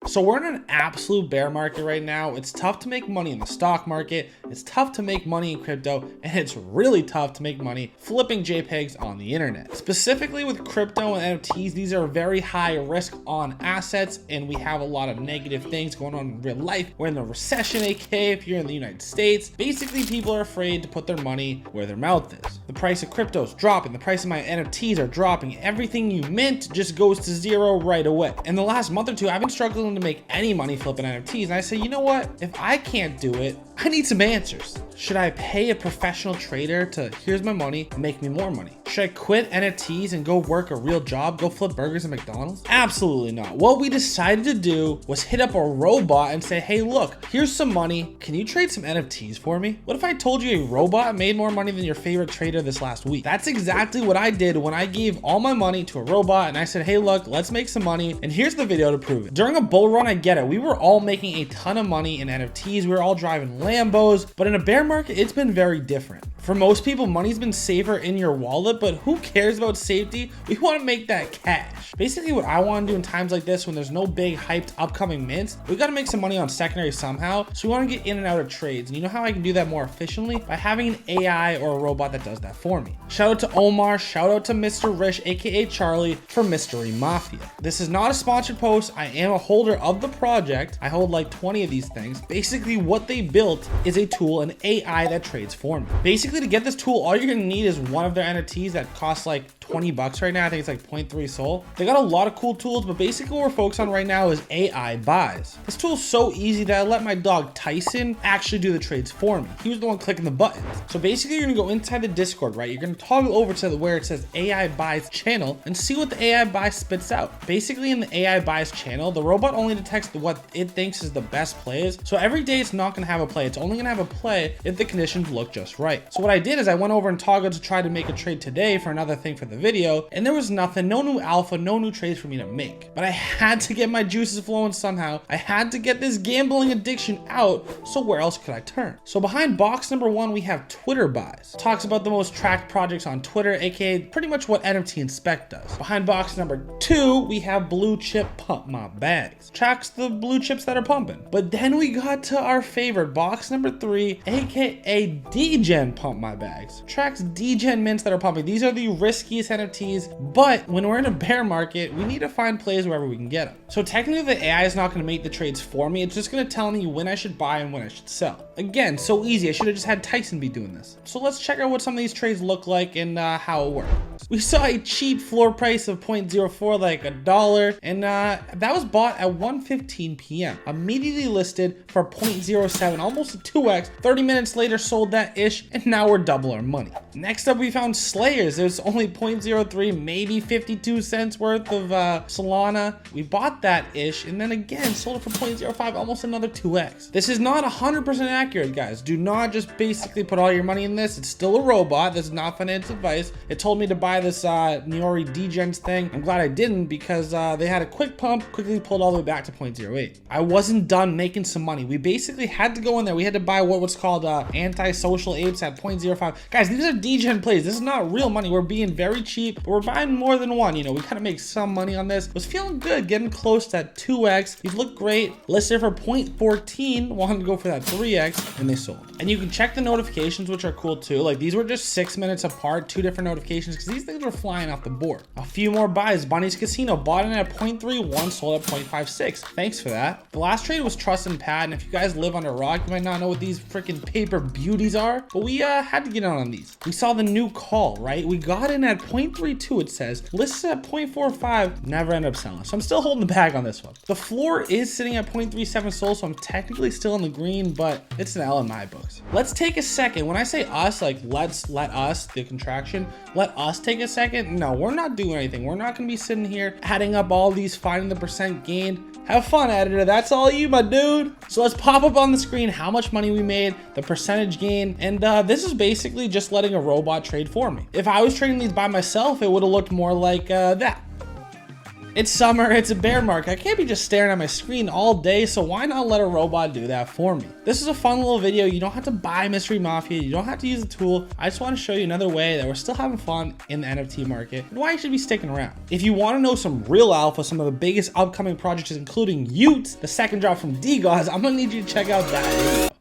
So we're in an absolute bear market right now. It's tough to make money in the stock market. It's tough to make money in crypto, and it's really tough to make money flipping JPEGs on the internet. Specifically with crypto and NFTs, these are very high risk on assets, and we have a lot of negative things going on in real life. We're in a recession, aka if you're in the United States. Basically, people are afraid to put their money where their mouth is. The price of crypto is dropping. The price of my NFTs are dropping. Everything you mint just goes to zero right away. In the last month or two, I've been struggling to make any money flipping NFTs, and I say, you know what? If I can't do it, I need some answers. Should I pay a professional trader to here's my money and make me more money? Should I quit NFTs and go work a real job, go flip burgers at McDonald's? Absolutely not. What we decided to do was hit up a robot and say, hey, look, here's some money. Can you trade some NFTs for me? What if I told you a robot made more money than your favorite trader this last week? That's exactly what I did when I gave all my money to a robot and I said, hey, look, let's make some money. And here's the video to prove it. During a bull run, I get it. We were all making a ton of money in NFTs. We were all driving Lambos, but in a bear market, it's been very different. For most people, money's been safer in your wallet, but who cares about safety? We want to make that cash. Basically, what I want to do in times like this, when there's no big hyped upcoming mints, we got to make some money on secondary somehow. So we want to get in and out of trades. And you know how I can do that more efficiently? By having an AI or a robot that does that for me. Shout out to Omar, shout out to Mr. Rich, aka Charlie, for Mystery Mafia. This is not a sponsored post. I am a holder of the project. I hold like 20 of these things. Basically, what they built is a tool, an AI that trades for me. Basically, to get this tool, all you're gonna need is one of their NFTs that costs like 20 bucks right now. I think it's like 0.3 Sol. They got a lot of cool tools, but basically what we're focused on right now is AI buys. This tool is so easy that I let my dog Tyson actually do the trades for me. He was the one clicking the buttons. So basically you're gonna go inside the Discord, right? You're gonna toggle over to where it says AI buys channel and see what the AI buy spits out. Basically in the AI buys channel, the robot only detects what it thinks is the best plays. So every day it's not gonna have a play. It's only gonna have a play if the conditions look just right. So what I did is I went over and toggled to try to make a trade today for another thing for the video, and there was nothing, no new alpha, no new trades for me to make. But I had to get my juices flowing somehow. I had to get this gambling addiction out, so where else could I turn? So behind box number 1, we have Twitter buys. Talks about the most tracked projects on Twitter, aka pretty much what NFT Inspect does. Behind box number 2, we have blue chip pump my bags. Tracks the blue chips that are pumping. But then we got to our favorite, box number 3, aka DGen pump my bags. Tracks DGen mints that are pumping. These are the riskiest NFTs, but when we're in a bear market, we need to find plays wherever we can get them. So technically the AI is not going to make the trades for me. It's just going to tell me when I should buy and when I should sell. Again, so easy. I should have just had Tyson be doing this. So let's check out what some of these trades look like and how it works. We saw a cheap floor price of 0.04, like $1, and that was bought at 1:15 p.m. Immediately listed for 0.07, almost a 2x. 30 minutes later, sold that ish, and now we're double our money. Next up, we found Slayers. There's only 0.03, maybe 52 cents worth of Solana. We bought that ish, and then again sold it for 0.05, almost another 2x. This is not 100% accurate, guys. Do not just basically put all your money in this. It's still a robot. This is not financial advice. It told me to buy this Niori Degens thing. I'm glad I didn't, because they had a quick pump, quickly pulled all the way back to 0.08. I wasn't done making some money. We basically had to go in there. We had to buy what was called anti-social apes at 0.05. Guys, these are Degen plays. This is not real money. We're being very cheap, but we're buying more than one. You know, we gotta make some money on this. Was feeling good, getting close to that 2x. These look great. Listed for 0.14. Wanted to go for that 3x, and they sold. And you can check the notifications, which are cool too. Like, these were just 6 minutes apart, 2 different notifications, because these things were flying off the board. A few more buys. Bonnie's Casino bought in at 0.31, sold at 0.56. Thanks for that. The last trade was Trust and Pad, and if you guys live under a rock, you might not know what these freaking paper beauties are, but we had to get on these. We saw the new call, right? We got in at 0.32, it says. Listed at 0.45, never ended up selling. So I'm still holding the bag on this one. The floor is sitting at 0.37 Sol, so I'm technically still in the green, but it's an L in my books. Let's take a second. When I say us, like let us, the contraction, let us take a second. No, we're not doing anything. We're not gonna be sitting here adding up all these, finding the percent gained. Have fun, editor. That's all you, my dude. So let's pop up on the screen how much money we made, the percentage gain, and this is basically just letting a robot trade for me. If I was trading these by myself, it would have looked more like that. It's summer, it's a bear market. I can't be just staring at my screen all day, so why not let a robot do that for me? This is a fun little video. You don't have to buy Mystery Mafia, you don't have to use the tool. I just want to show you another way that we're still having fun in the NFT market and why you should be sticking around. If you want to know some real alpha, some of the biggest upcoming projects including Ute, the second drop from DGOS, I'm gonna need you to check out that video.